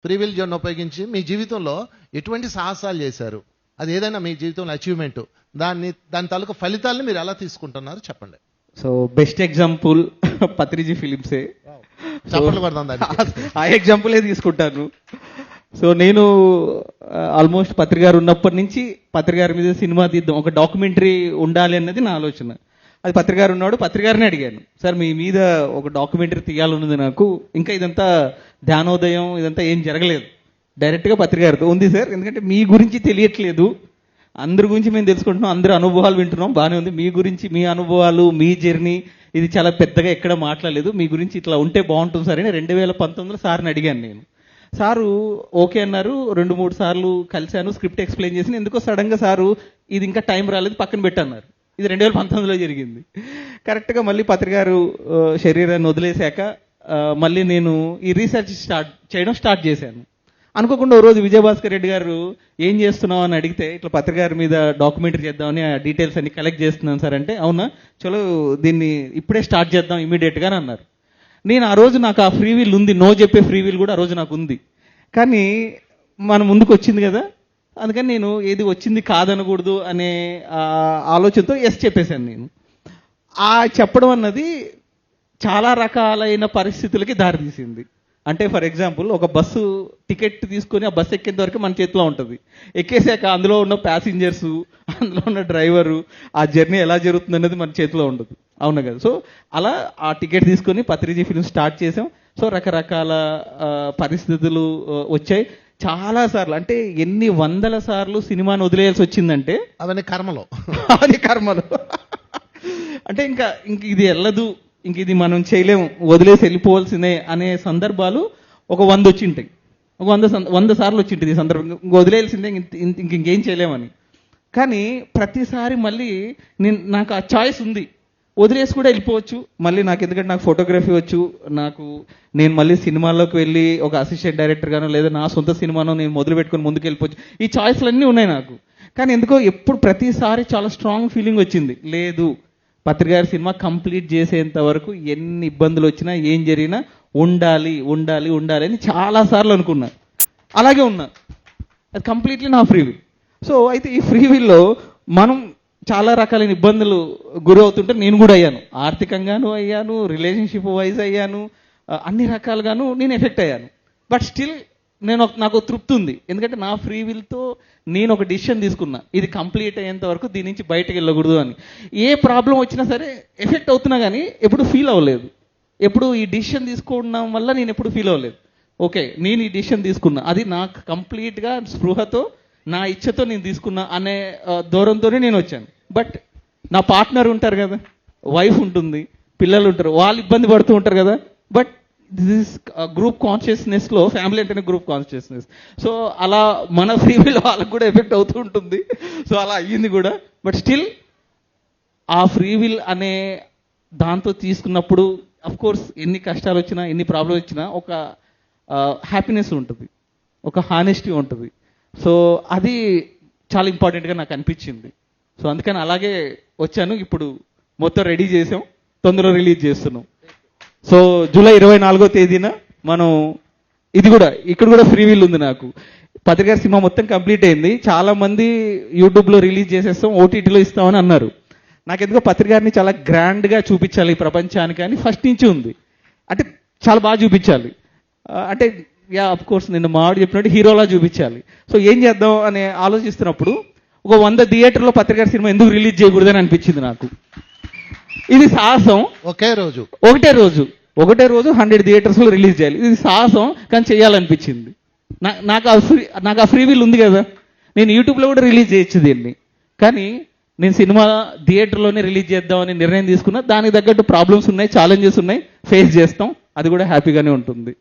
Free will zone ఉపయోగించి మీ జీవితంలో ఎటువంటి సాహసాలు చేశారు? అది ఏదైనా మీ జీవితంలో అచీవ్మెంట్, దాని తాలూకు ఫలితాలను మీరు ఎలా తీసుకుంటున్నారు చెప్పండి. సో బెస్ట్ ఎగ్జాంపుల్ పత్రిజీ ఫిలిమ్సే. చెప్పండి పడదాం ఆ ఎగ్జాంపులే తీసుకుంటాను. సో నేను ఆల్మోస్ట్ పత్రి గారు ఉన్నప్పటి నుంచి పత్రి గారి మీద సినిమా తీద్దాం, ఒక డాక్యుమెంటరీ ఉండాలి అన్నది నా ఆలోచన. అది పత్రి గారు ఉన్నాడు, పత్రి గారిని అడిగాను, సార్ మీ మీద ఒక డాక్యుమెంటరీ తీయాలన్నది నాకు, ఇంకా ఇదంతా ధ్యానోదయం ఇదంతా ఏం జరగలేదు. డైరెక్ట్గా పత్రి గారితో ఉంది సార్, ఎందుకంటే మీ గురించి తెలియట్లేదు, అందరి గురించి మేము తెలుసుకుంటున్నాం, అందరి అనుభవాలు వింటున్నాం, బాగానే ఉంది. మీ గురించి, మీ అనుభవాలు, మీ జర్నీ ఇది చాలా పెద్దగా ఎక్కడ మాట్లాడలేదు, మీ గురించి ఇట్లా ఉంటే బాగుంటుంది సార్ అని 2019లో సార్ని అడిగాను నేను. సారు ఓకే అన్నారు. 2-3 సార్లు కలిశాను, స్క్రిప్ట్ ఎక్స్ప్లెయిన్ చేసి, ఎందుకో సడన్గా సారు ఇది ఇంకా టైం రాలేదు పక్కన పెట్టన్నారు. ఇది 2019లో జరిగింది. కరెక్ట్గా మళ్ళీ పత్రి గారు శరీరాన్ని వదిలేశాక మళ్ళీ నేను ఈ రీసెర్చ్ స్టార్ట్ చేశాను. అనుకోకుండా ఓ రోజు విజయభాస్కర్ రెడ్డి గారు ఏం చేస్తున్నావు అని అడిగితే, ఇట్లా పత్రిక గారి మీద డాక్యుమెంటరీ చేద్దామని ఆ డీటెయిల్స్ అన్ని కలెక్ట్ చేస్తున్నాను సార్ అంటే, అవునా చలో దీన్ని ఇప్పుడే స్టార్ట్ చేద్దాం ఇమీడియట్గా అని అన్నారు. నేను ఆ రోజు నాకు ఆ ఫ్రీ విల్ ఉంది, నో చెప్పే ఫ్రీ విల్ కూడా ఆ రోజు నాకు ఉంది. కానీ మన ముందుకు వచ్చింది కదా, అందుకని నేను ఏది వచ్చింది కాదనకూడదు అనే ఆలోచనతో ఎస్ చెప్పేశాను. నేను ఆ చెప్పడం అన్నది చాలా రకాలైన పరిస్థితులకి దారితీసింది. అంటే ఫర్ ఎగ్జాంపుల్, ఒక బస్సు టికెట్ తీసుకొని ఆ బస్సు ఎక్కేంత వరకు మన చేతిలో ఉంటుంది. ఎక్కేసాక అందులో ఉన్న ప్యాసింజర్సు, అందులో ఉన్న డ్రైవరు, ఆ జర్నీ ఎలా జరుగుతుంది అనేది మన చేతిలో ఉండదు, అవును కదా. సో అలా ఆ టికెట్ తీసుకొని పత్రిజీ ఫిల్మ్ స్టార్ట్ చేసాం. సో రకరకాల పరిస్థితులు వచ్చాయి. చాలా సార్లు, అంటే ఎన్ని వందల సార్లు సినిమాను వదిలేయాల్సి వచ్చిందంటే అవన్నీ కర్మలో అంటే ఇంకా ఇది వెళ్ళదు, ఇంక ఇది మనం చేయలేము, వదిలేసి వెళ్ళిపోవాల్సిందే అనే సందర్భాలు ఒక 100 వచ్చింటాయి. ఒక 100 సార్లు వచ్చింటుంది ఈ సందర్భం, వదిలేయాల్సిందే, ఇంకేం చేయలేమని. కానీ ప్రతిసారి మళ్ళీ నాకు ఆ చాయిస్ ఉంది, వదిలేసి కూడా వెళ్ళిపోవచ్చు మళ్ళీ. నాకు ఎందుకంటే నాకు ఫోటోగ్రఫీ వచ్చు, నేను మళ్ళీ సినిమాల్లోకి వెళ్ళి ఒక అసిస్టెంట్ డైరెక్టర్ గానో లేదా నా సొంత సినిమానో నేను మొదలు పెట్టుకొని ముందుకు వెళ్ళిపోవచ్చు. ఈ చాయిస్లు అన్నీ ఉన్నాయి నాకు. కానీ ఎందుకో ఎప్పుడు ప్రతిసారి చాలా స్ట్రాంగ్ ఫీలింగ్ వచ్చింది, లేదు పత్రిక గారి సినిమా కంప్లీట్ చేసేంత వరకు ఎన్ని ఇబ్బందులు వచ్చినా ఏం జరిగినా ఉండాలి ఉండాలి ఉండాలి అని చాలాసార్లు అనుకున్నా. అలాగే ఉన్నా, అది కంప్లీట్లీ నా ఫ్రీ విల్. సో అయితే ఈ ఫ్రీ విల్లో మనం చాలా రకాలైన ఇబ్బందులు గురి అవుతుంటే నేను కూడా అయ్యాను, ఆర్థికంగాను అయ్యాను, రిలేషన్షిప్ వైజ్ అయ్యాను, అన్ని రకాలుగాను నేను ఎఫెక్ట్ అయ్యాను. బట్ స్టిల్ నాకు తృప్తి ఉంది, ఎందుకంటే నా ఫ్రీ విల్తో నేను ఒక డిసిషన్ తీసుకున్నా, ఇది కంప్లీట్ అయ్యేంత వరకు దీని నుంచి బయటకు వెళ్ళకూడదు అని. ఏ ప్రాబ్లం వచ్చినా సరే ఎఫెక్ట్ అవుతున్నా కానీ ఎప్పుడు ఫీల్ అవ్వలేదు. ఎప్పుడు ఈ డిసిషన్ తీసుకోవడం వల్ల నేను ఎప్పుడు ఫీల్ అవ్వలేదు. ఓకే నేను ఈ డిసిషన్ తీసుకున్నా, అది నాకు కంప్లీట్గా స్పృహతో నా ఇచ్చతో నేను తీసుకున్నా అనే దూరంతోనే నేను వచ్చాను. బట్ నా పార్ట్నర్ ఉంటారు కదా, వైఫ్ ఉంటుంది, పిల్లలు ఉంటారు, వాళ్ళు ఇబ్బంది పడుతూ ఉంటారు కదా. బట్ దిస్ గ్రూప్ కాన్షియస్నెస్లో, ఫ్యామిలీ అంటేనే గ్రూప్ కాన్షియస్నెస్, సో అలా మన ఫ్రీ విల్ వాళ్ళకు కూడా ఎఫెక్ట్ అవుతూ ఉంటుంది. సో అలా అయ్యింది కూడా. బట్ స్టిల్ ఆ ఫ్రీ విల్ అనే దాంతో తీసుకున్నప్పుడు అఫ్ కోర్స్ ఎన్ని కష్టాలు వచ్చినా, ఎన్ని ప్రాబ్లమ్స్ వచ్చినా ఒక హ్యాపీనెస్ ఉంటుంది, ఒక హానెస్టీ ఉంటుంది. సో అది చాలా ఇంపార్టెంట్గా నాకు అనిపించింది. సో అందుకని అలాగే వచ్చాను. ఇప్పుడు మొత్తం రెడీ చేసాం, తొందరలో రిలీజ్ చేస్తున్నాం. సో జూలై 24వ తేదీన మనం ఇక్కడ కూడా ఫ్రీ విల్ ఉంది నాకు. పత్రిక గారి సినిమా మొత్తం కంప్లీట్ అయింది. చాలా మంది యూట్యూబ్లో రిలీజ్ చేసేస్తాం, ఓటీటీలో ఇస్తామని అన్నారు. నాకెందుకో పత్రిక గారిని చాలా గ్రాండ్గా చూపించాలి ప్రపంచానికి అని ఫస్ట్ నుంచి ఉంది. అంటే చాలా బాగా చూపించాలి, అంటే అఫ్ కోర్స్ నిన్న మావాడు చెప్పినట్టు హీరోలా చూపించాలి. సో ఏం చేద్దాం అని ఆలోచిస్తున్నప్పుడు ఒక 100 థియేటర్లో పత్రిక గారి సినిమా ఎందుకు రిలీజ్ చేయకూడదని అనిపించింది నాకు. ఇది సాహసం. ఒకటే రోజు 100 థియేటర్స్లో రిలీజ్ చేయాలి, ఇది సాహసం, కానీ చేయాలనిపించింది. నాకు ఆ ఫ్రీ విల్ ఉంది కదా, నేను యూట్యూబ్లో కూడా రిలీజ్ చేయొచ్చు దీన్ని. కానీ నేను సినిమా థియేటర్లోనే రిలీజ్ చేద్దామని నిర్ణయం తీసుకున్నా. దానికి తగ్గట్టు ప్రాబ్లమ్స్ ఉన్నాయి, ఛాలెంజెస్ ఉన్నాయి, ఫేస్ చేస్తాం, అది కూడా హ్యాపీగానే ఉంటుంది.